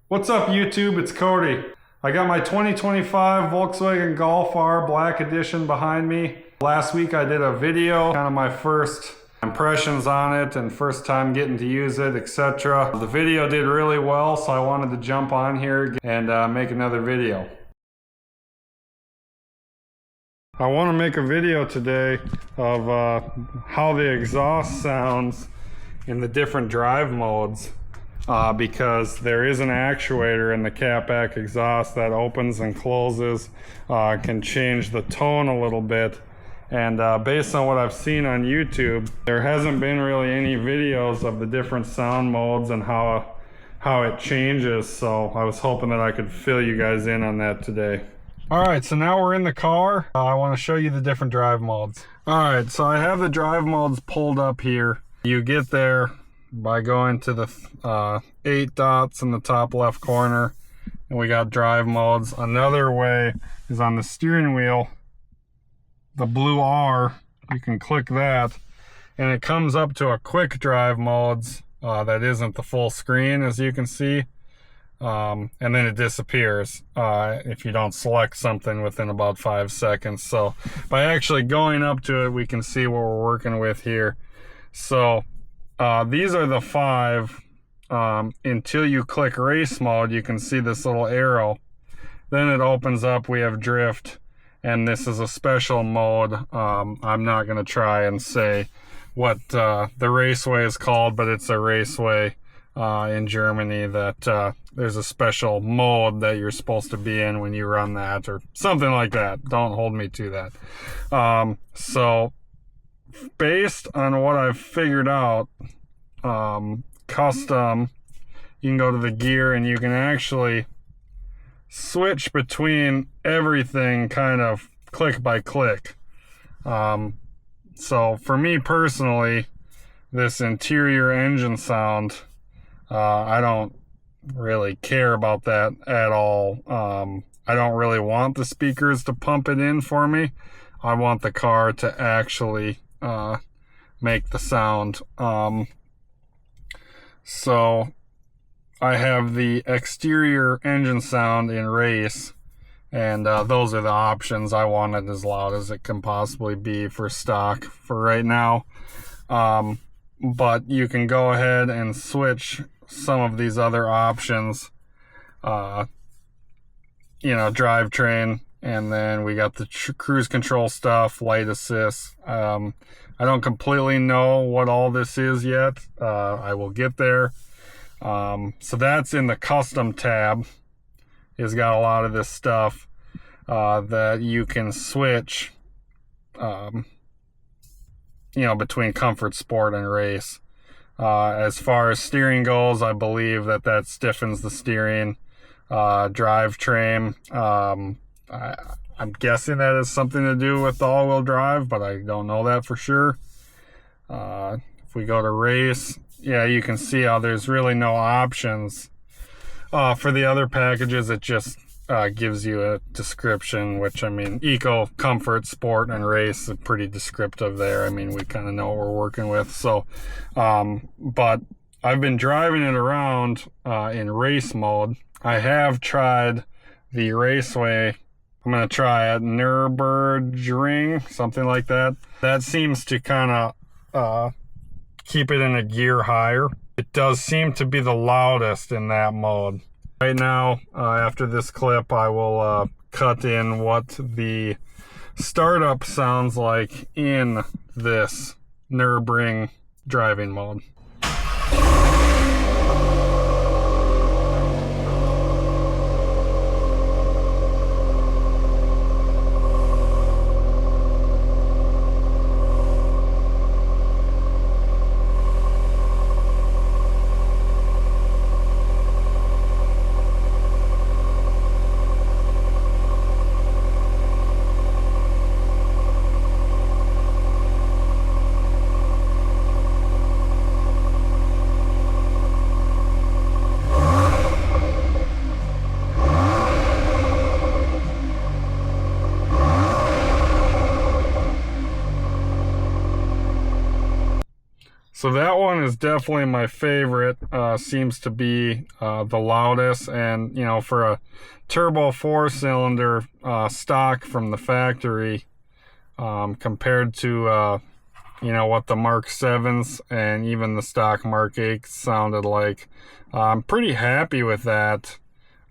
What's up YouTube, it's Cody. I got my 2025 Volkswagen Golf R Black Edition behind me. Last week I did a video, kind of my first impressions on it and first time getting to use it, etc. The video did really well, so I wanted to jump on here and make another video. I want to make a video today of how the exhaust sounds in the different drive modes. Because there is an actuator in the catback exhaust that opens and closes, can change the tone a little bit. And based on what I've seen on YouTube, there hasn't been really any videos of the different sound modes and how it changes. So I was hoping that I could fill you guys in on that today. All right, so now we're in the car. I want to show you the different drive modes. All right, so I have the drive modes pulled up here. You get there by going to the 8 dots in the top left corner, and we got drive modes. Another way is on the steering wheel, the blue R, you can click that and it comes up to a quick drive modes that isn't the full screen, as you can see, and then it disappears if you don't select something within about 5 seconds. So by actually going up to it, we can see what we're working with here. So these are the 5. Until you click race mode, you can see this little arrow. Then it opens up, we have drift, and this is a special mode. I'm not going to try and say what the raceway is called, but it's a raceway in Germany that there's a special mode that you're supposed to be in when you run that, or something like that. Don't hold me to that. So based on what I've figured out, custom, you can go to the gear and you can actually switch between everything kind of click by click. So for me personally, this interior engine sound, I don't really care about that at all. I don't really want the speakers to pump it in for me. I want the car to actually make the sound. So I have the exterior engine sound in race, and those are the options. I want it as loud as it can possibly be for stock for right now. But you can go ahead and switch some of these other options, drivetrain, and then we got the cruise control stuff, light assist. I don't completely know what all this is yet. I will get there. So that's in the custom tab. It's got a lot of this stuff that you can switch, between comfort, sport, and race. As far as steering goes, I believe that stiffens the steering. Drivetrain, I'm guessing that has something to do with the all-wheel drive, but I don't know that for sure. If we go to race, yeah, you can see how there's really no options. For the other packages, it just gives you a description, which, I mean, eco, comfort, sport, and race are pretty descriptive there. I mean, we kind of know what we're working with. So, but I've been driving it around in race mode. I have tried the raceway. I'm going to try it, Nürburgring, something like that. That seems to kind of keep it in a gear higher. It does seem to be the loudest in that mode. Right now, after this clip, I will cut in what the startup sounds like in this Nürburgring driving mode. So that one is definitely my favorite. Seems to be the loudest, and you know, for a turbo 4-cylinder stock from the factory, compared to you know, what the Mark 7s and even the stock Mark 8s sounded like. I'm pretty happy with that.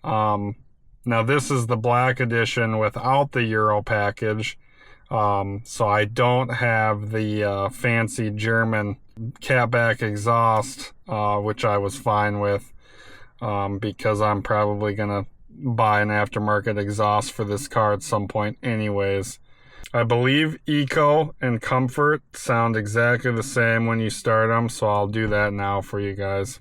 Now this is the black edition without the Euro package. So I don't have the fancy German catback exhaust, which I was fine with, because I'm probably gonna buy an aftermarket exhaust for this car at some point anyways. I believe Eco and Comfort sound exactly the same when you start them, so I'll do that now for you guys.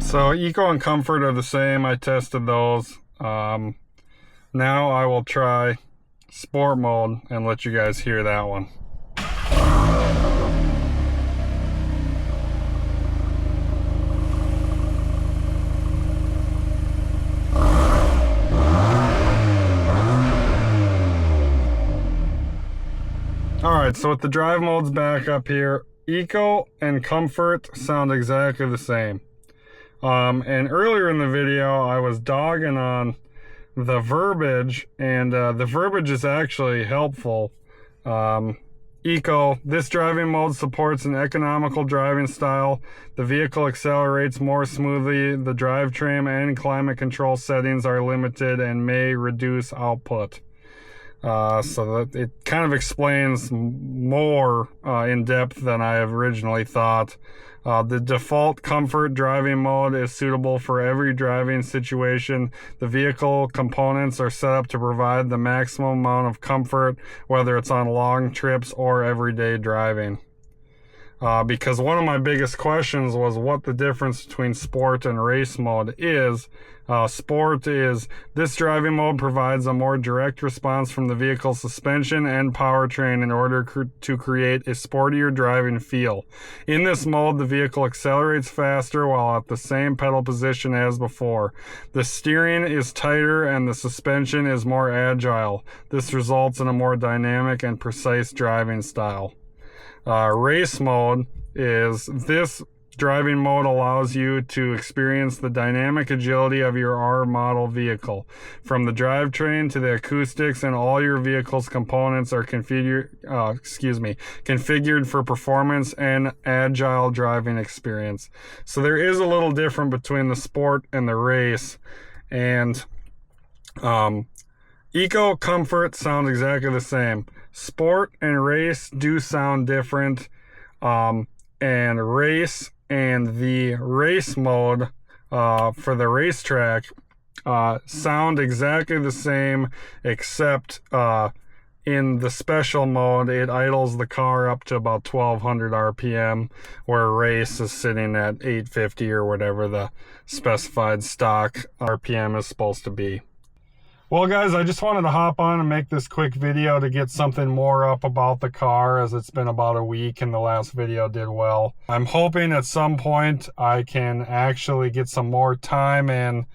So Eco and Comfort are the same. I tested those. Now I will try Sport mode and let you guys hear that one. Alright, so with the drive modes back up here, Eco and Comfort sound exactly the same. And earlier in the video, I was dogging on the verbiage, and the verbiage is actually helpful. Eco, this driving mode supports an economical driving style. The vehicle accelerates more smoothly. The drivetrain and climate control settings are limited and may reduce output. So that it kind of explains more in depth than I have originally thought. The default comfort driving mode is suitable for every driving situation. The vehicle components are set up to provide the maximum amount of comfort, whether it's on long trips or everyday driving. Because one of my biggest questions was what the difference between sport and race mode is. Sport is, this driving mode provides a more direct response from the vehicle's suspension and powertrain in order to create a sportier driving feel. In this mode, the vehicle accelerates faster while at the same pedal position as before. The steering is tighter and the suspension is more agile. This results in a more dynamic and precise driving style. Race mode is, this driving mode allows you to experience the dynamic agility of your R model vehicle. From the drivetrain to the acoustics, and all your vehicle's components are configured for performance and agile driving experience. So there is a little different between the sport and the race, and Eco, Comfort sound exactly the same. Sport and race do sound different, and race and the race mode for the racetrack sound exactly the same, except in the special mode it idles the car up to about 1200 RPM, where race is sitting at 850 or whatever the specified stock RPM is supposed to be. Well guys, I just wanted to hop on and make this quick video to get something more up about the car, as it's been about a week and the last video did well. I'm hoping at some point I can actually get some more time in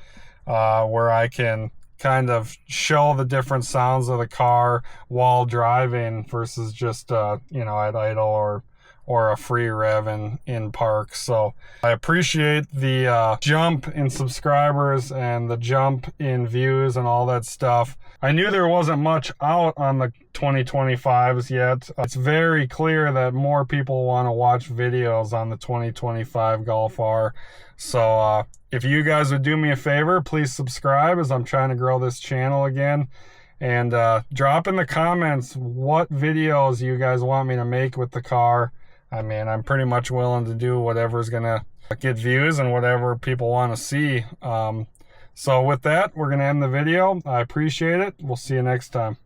where I can kind of show the different sounds of the car while driving versus just you know, at idle or a free rev in park. So I appreciate the jump in subscribers and the jump in views and all that stuff. I knew there wasn't much out on the 2025s yet. It's very clear that more people want to watch videos on the 2025 Golf R. So if you guys would do me a favor, please subscribe, as I'm trying to grow this channel again. And drop in the comments what videos you guys want me to make with the car. I mean, I'm pretty much willing to do whatever's gonna get views and whatever people want to see. So with that, we're gonna end the video. I appreciate it. We'll see you next time.